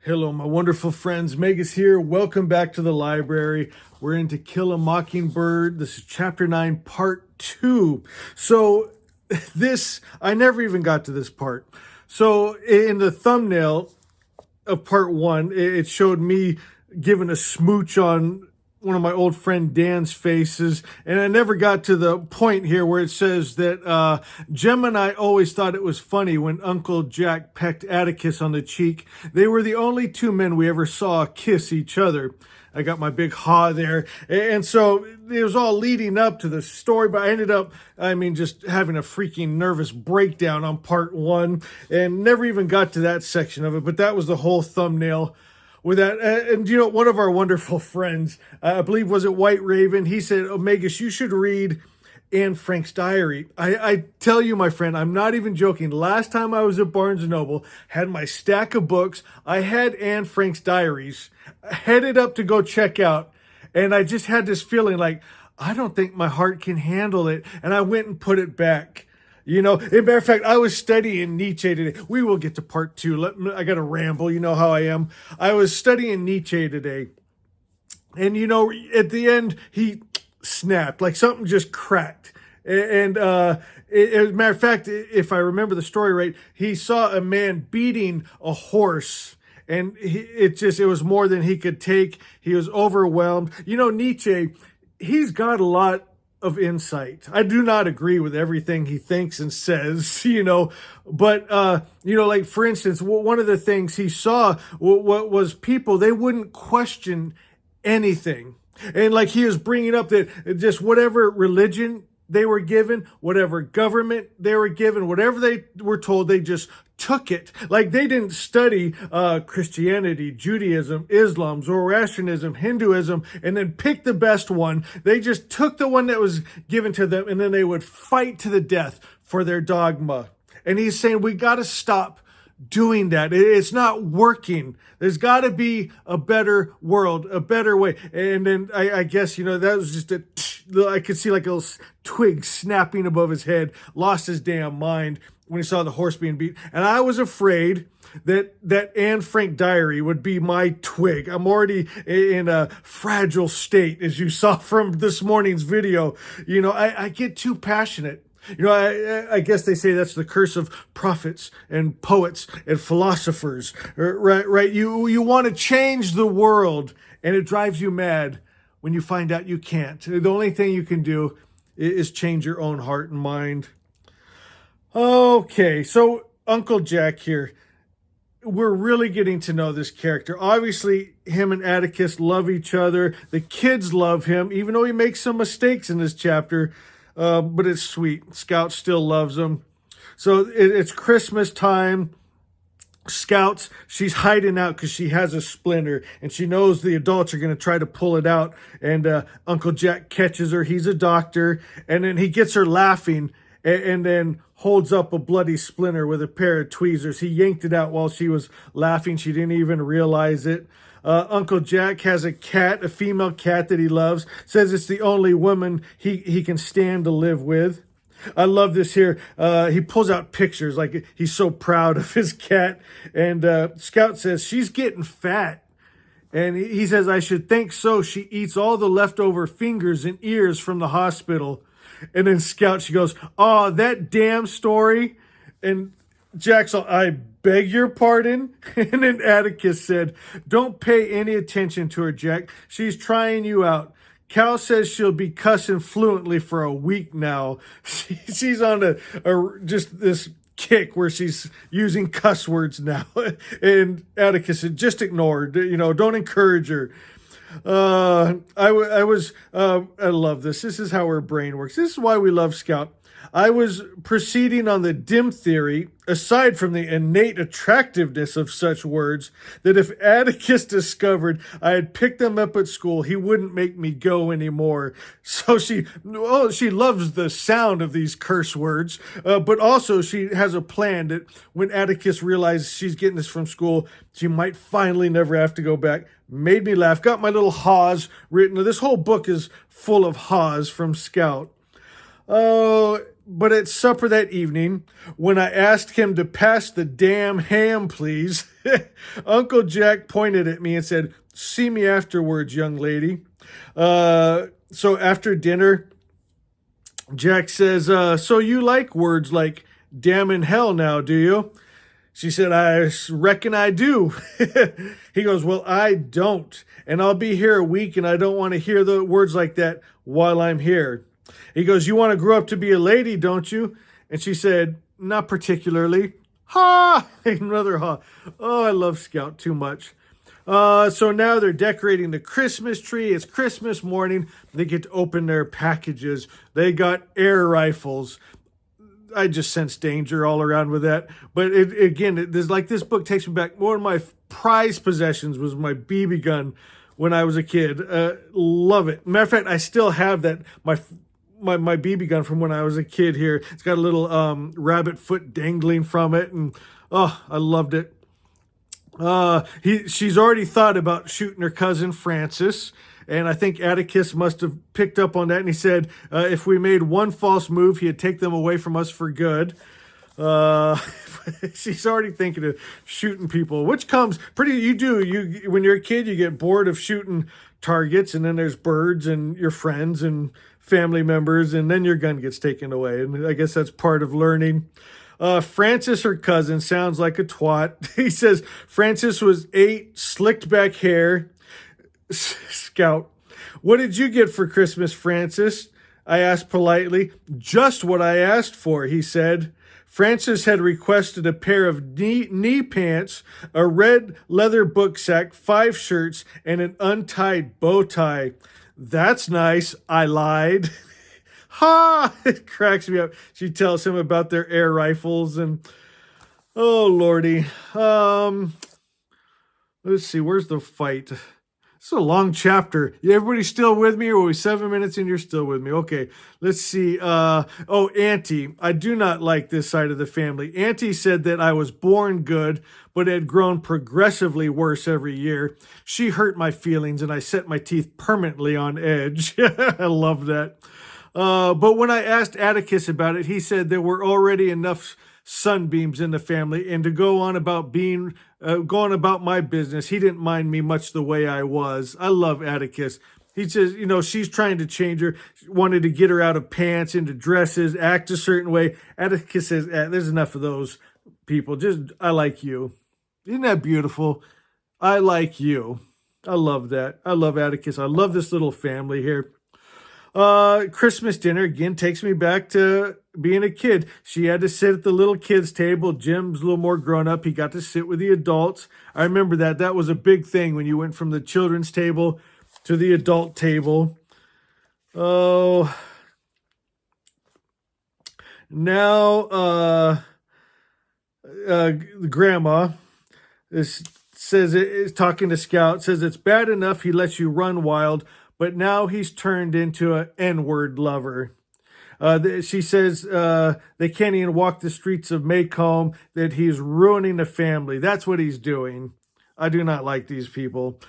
Hello, my wonderful friends. Megas here. Welcome back to the library. We're in To Kill a Mockingbird. This is chapter 9, part 2. So I never even got to this part. So in the thumbnail of part 1, it showed me giving a smooch on one of my old friend Dan's faces, and I never got to the point here where it says that Jem and I always thought it was funny when Uncle Jack pecked Atticus on the cheek. They were the only two men we ever saw kiss each other. I got my big ha there. And so it was all leading up to the story, but I ended up, just having a freaking nervous breakdown on part 1 and never even got to that section of it. But that was the whole thumbnail with that. And one of our wonderful friends, I believe, was it White Raven? He said, Omegas, you should read Anne Frank's diary. I tell you, my friend, I'm not even joking. Last time I was at Barnes & Noble, had my stack of books. I had Anne Frank's diaries, headed up to go check out. And I just had this feeling like, I don't think my heart can handle it. And I went and put it back. As a matter of fact, I was studying Nietzsche today. We will get to part 2. I got to ramble. You know how I am. I was studying Nietzsche today. And, at the end, he snapped. Like something just cracked. And as a matter of fact, if I remember the story right, he saw a man beating a horse. And it was more than he could take. He was overwhelmed. Nietzsche, he's got a lot of insight. I do not agree with everything he thinks and says, but, like for instance, one of the things he saw was people, they wouldn't question anything. And like he was bringing up that just whatever religion they were given, whatever government they were given, whatever they were told, they just took it. Like they didn't study Christianity, Judaism, Islam, Zoroastrianism, Hinduism, and then pick the best one. They just took the one that was given to them, and then they would fight to the death for their dogma. And he's saying we got to stop doing that. It's not working. There's got to be a better world, a better way. And then I guess, that was just I could see like a little twig snapping above his head, lost his damn mind when he saw the horse being beat. And I was afraid that Anne Frank diary would be my twig. I'm already in a fragile state, as you saw from this morning's video. I get too passionate. I guess they say that's the curse of prophets and poets and philosophers, right? You want to change the world, and it drives you mad when you find out you can't. The only thing you can do is change your own heart and mind. Okay, so Uncle Jack here. We're really getting to know this character. Obviously, him and Atticus love each other. The kids love him, even though he makes some mistakes in this chapter. But it's sweet. Scout still loves him. So it's Christmas time. Scout's, she's hiding out because she has a splinter, and she knows the adults are going to try to pull it out. And Uncle Jack catches her. He's a doctor. And then he gets her laughing and then holds up a bloody splinter with a pair of tweezers. He yanked it out while she was laughing. She didn't even realize it. Uncle Jack has a cat, a female cat that he loves, says it's the only woman he can stand to live with. I love this here. He pulls out pictures like he's so proud of his cat. And Scout says, she's getting fat. And he says, I should think so. She eats all the leftover fingers and ears from the hospital. And then Scout, she goes, oh, that damn story. And Jack's all, I beg your pardon? And then Atticus said, don't pay any attention to her, Jack. She's trying you out. Cal says she'll be cussing fluently for a week now. She's on just this kick where she's using cuss words now. And Atticus said, just ignore her. Don't encourage her. I love this. This is how her brain works. This is why we love Scout. I was proceeding on the dim theory, aside from the innate attractiveness of such words, that if Atticus discovered I had picked them up at school, he wouldn't make me go anymore. So she loves the sound of these curse words, but also she has a plan that when Atticus realizes she's getting this from school, she might finally never have to go back. Made me laugh. Got my little haws written. This whole book is full of haws from Scout. Oh, but at supper that evening, when I asked him to pass the damn ham, please, Uncle Jack pointed at me and said, "See me afterwards, young lady." So after dinner, Jack says, "So you like words like damn and hell now, do you?" She said, "I reckon I do." He goes, "Well, I don't. And I'll be here a week, and I don't want to hear the words like that while I'm here." He goes, "You want to grow up to be a lady, don't you?" And she said, "Not particularly." Ha! Another ha. Oh, I love Scout too much. So now they're decorating the Christmas tree. It's Christmas morning. They get to open their packages. They got air rifles. I just sense danger all around with that. But there's like this book takes me back. One of my prized possessions was my BB gun when I was a kid. Love it. Matter of fact, I still have that. My BB gun from when I was a kid here. It's got a little rabbit foot dangling from it, and oh, I loved it. She's already thought about shooting her cousin Francis. And I think Atticus must have picked up on that. And he said, if we made one false move, he'd take them away from us for good. She's already thinking of shooting people, which comes when you're a kid, you get bored of shooting targets. And then there's birds and your friends and family members. And then your gun gets taken away. And I guess that's part of learning. Francis, her cousin, sounds like a twat. He says, Francis was 8, slicked back hair. Scout, "What did you get for Christmas, Francis?" I asked politely. "Just what I asked for," he said. Francis had requested a pair of knee pants, a red leather booksack, 5 shirts, and an untied bow tie. "That's nice," I lied. Ha! It cracks me up. She tells him about their air rifles and, oh lordy. Let's see, where's the fight? It's a long chapter. Everybody still with me, or are we 7 minutes and you're still with me? Okay, let's see. Auntie. I do not like this side of the family. Auntie said that I was born good, but had grown progressively worse every year. She hurt my feelings, and I set my teeth permanently on edge. I love that. But when I asked Atticus about it, he said there were already enough sunbeams in the family, and to go on about going about my business, he didn't mind me much the way I was. I love Atticus. He says, she's trying to change her, wanted to get her out of pants into dresses, act a certain way. Atticus says, there's enough of those people. I like you. Isn't that beautiful? I like you. I love that. I love Atticus. I love this little family here. Christmas dinner again takes me back to being a kid. She had to sit at the little kids table. Jim's a little more grown up. He got to sit with the adults. I remember that. That was a big thing when you went from the children's table to the adult table. Oh, now, grandma is talking to Scout, says it's bad enough he lets you run wild, but now he's turned into an N-word lover. She says they can't even walk the streets of Maycomb, that he's ruining the family. That's what he's doing. I do not like these people.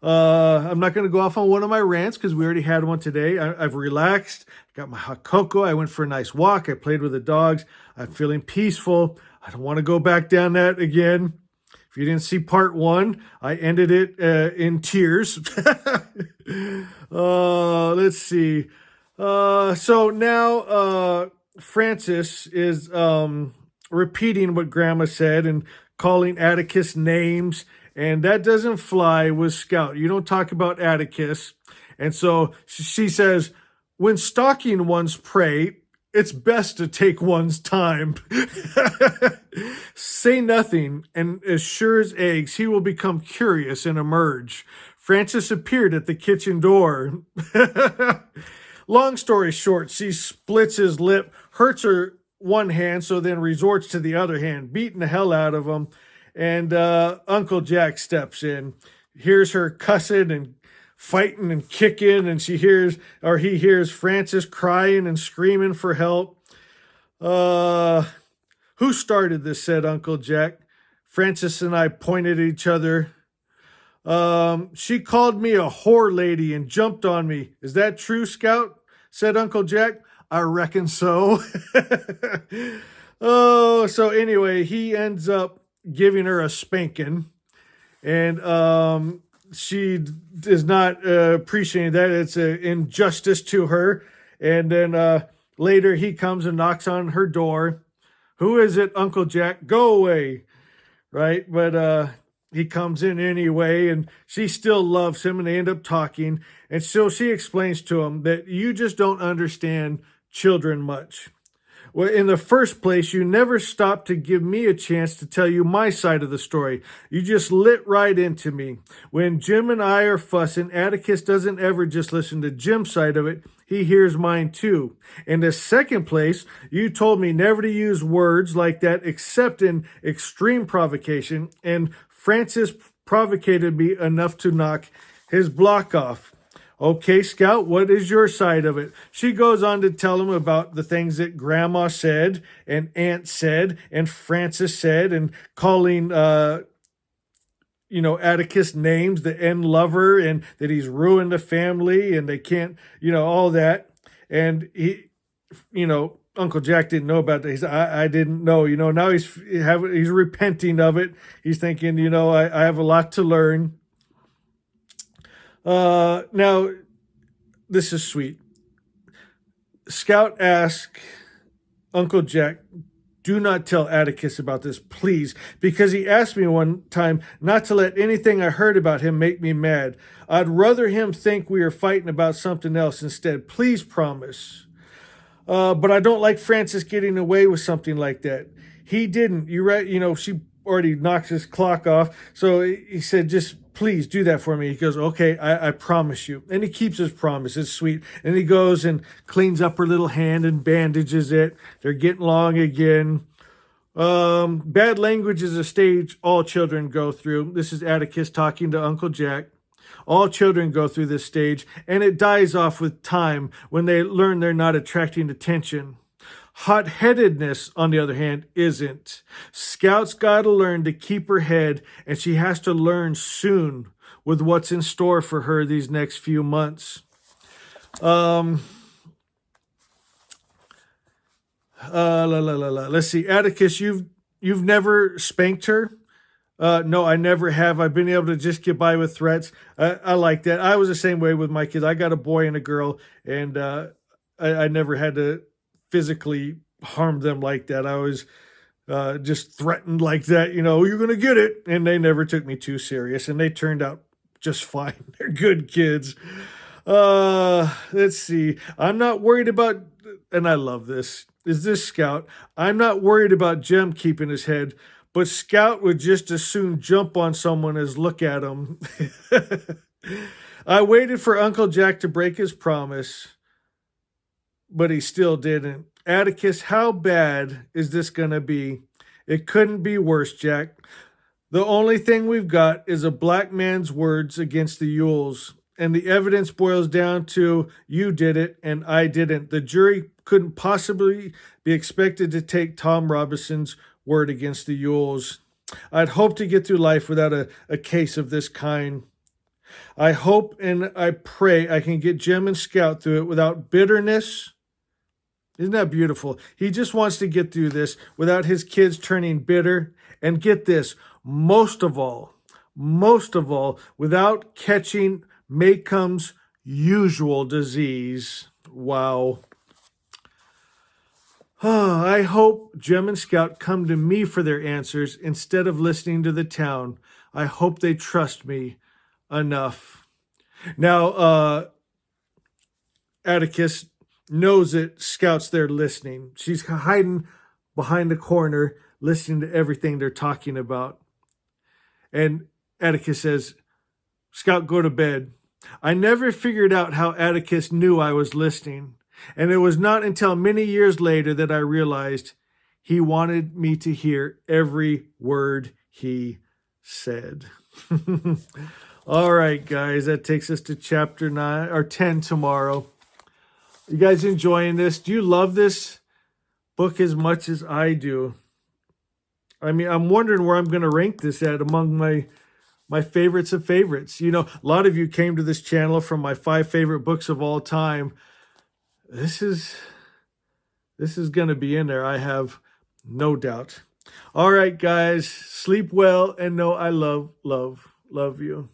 I'm not going to go off on one of my rants because we already had one today. I've relaxed, got my hot cocoa. I went for a nice walk. I played with the dogs. I'm feeling peaceful. I don't want to go back down that again. If you didn't see part 1, I ended it in tears. Let's see. So now Francis is repeating what Grandma said and calling Atticus names, and that doesn't fly with Scout. You don't talk about Atticus. And so she says, when stalking one's prey, it's best to take one's time. Say nothing, and as sure as eggs, he will become curious and emerge. Francis appeared at the kitchen door. Long story short, she splits his lip, hurts her one hand, so then resorts to the other hand, beating the hell out of him. And Uncle Jack steps in, hears her cussing and fighting and kicking, and he hears Francis crying and screaming for help. Who started this? Said Uncle Jack. Francis and I pointed at each other. She called me a whore lady and jumped on me. Is that true, Scout? Said Uncle Jack. I reckon so. Oh, so anyway, he ends up giving her a spanking, and she is not appreciating that. It's an injustice to her. And then later he comes and knocks on her door. Who is it, Uncle Jack? Go away, right? But he comes in anyway, and she still loves him, and they end up talking. And so she explains to him that you just don't understand children much. Well, in the first place, you never stopped to give me a chance to tell you my side of the story. You just lit right into me. When Jim and I are fussing, Atticus doesn't ever just listen to Jim's side of it. He hears mine too. In the second place, you told me never to use words like that except in extreme provocation, and Francis provocated me enough to knock his block off. Okay, Scout, what is your side of it? She goes on to tell him about the things that Grandma said and Aunt said and Francis said, and calling, Atticus names, the end lover, and that he's ruined the family and they can't, all that. And he, Uncle Jack didn't know about that. He said, I didn't know, now he's repenting of it. He's thinking, I have a lot to learn. Now, this is sweet. Scout asked Uncle Jack, do not tell Atticus about this, please, because he asked me one time not to let anything I heard about him make me mad. I'd rather him think we are fighting about something else instead. Please promise. But I don't like Francis getting away with something like that. He didn't. She already knocked his clock off. So he said, just please do that for me. He goes, okay, I promise you. And he keeps his promise. It's sweet. And he goes and cleans up her little hand and bandages it. They're getting along again. Bad language is a stage all children go through. This is Atticus talking to Uncle Jack. All children go through this stage, and it dies off with time when they learn they're not attracting attention. Hot-headedness, on the other hand, isn't. Scout's got to learn to keep her head, and she has to learn soon with what's in store for her these next few months. Let's see. Atticus, you've never spanked her? No, I never have. I've been able to just get by with threats. I like that. I was the same way with my kids. I got a boy and a girl, and I never had to physically harm them like that. I was just threatened like that, you're going to get it. And they never took me too serious, and they turned out just fine. They're good kids. Let's see. I'm not worried about, and I love this, is this Scout. I'm not worried about Jem keeping his head, but Scout would just as soon jump on someone as look at him. I waited for Uncle Jack to break his promise, but he still didn't. Atticus, how bad is this going to be? It couldn't be worse, Jack. The only thing we've got is a black man's words against the Yules, and the evidence boils down to you did it and I didn't. The jury couldn't possibly be expected to take Tom Robinson's word against the Yules. I'd hope to get through life without a case of this kind. I hope and I pray I can get Jem and Scout through it without bitterness. Isn't that beautiful? He just wants to get through this without his kids turning bitter. And get this, most of all, without catching Maycomb's usual disease. Wow. I hope Jem and Scout come to me for their answers instead of listening to the town. I hope they trust me enough. Now, Atticus knows that Scout's there listening. She's hiding behind the corner, listening to everything they're talking about. And Atticus says, Scout, go to bed. I never figured out how Atticus knew I was listening. And it was not until many years later that I realized he wanted me to hear every word he said. All right, guys, that takes us to chapter 9 or 10 tomorrow. You guys enjoying this? Do you love this book as much as I do? I mean, I'm wondering where I'm going to rank this at among my favorites of favorites. A lot of you came to this channel from my 5 favorite books of all time. This is This is going to be in there, I have no doubt. All right, guys, sleep well and know I love you.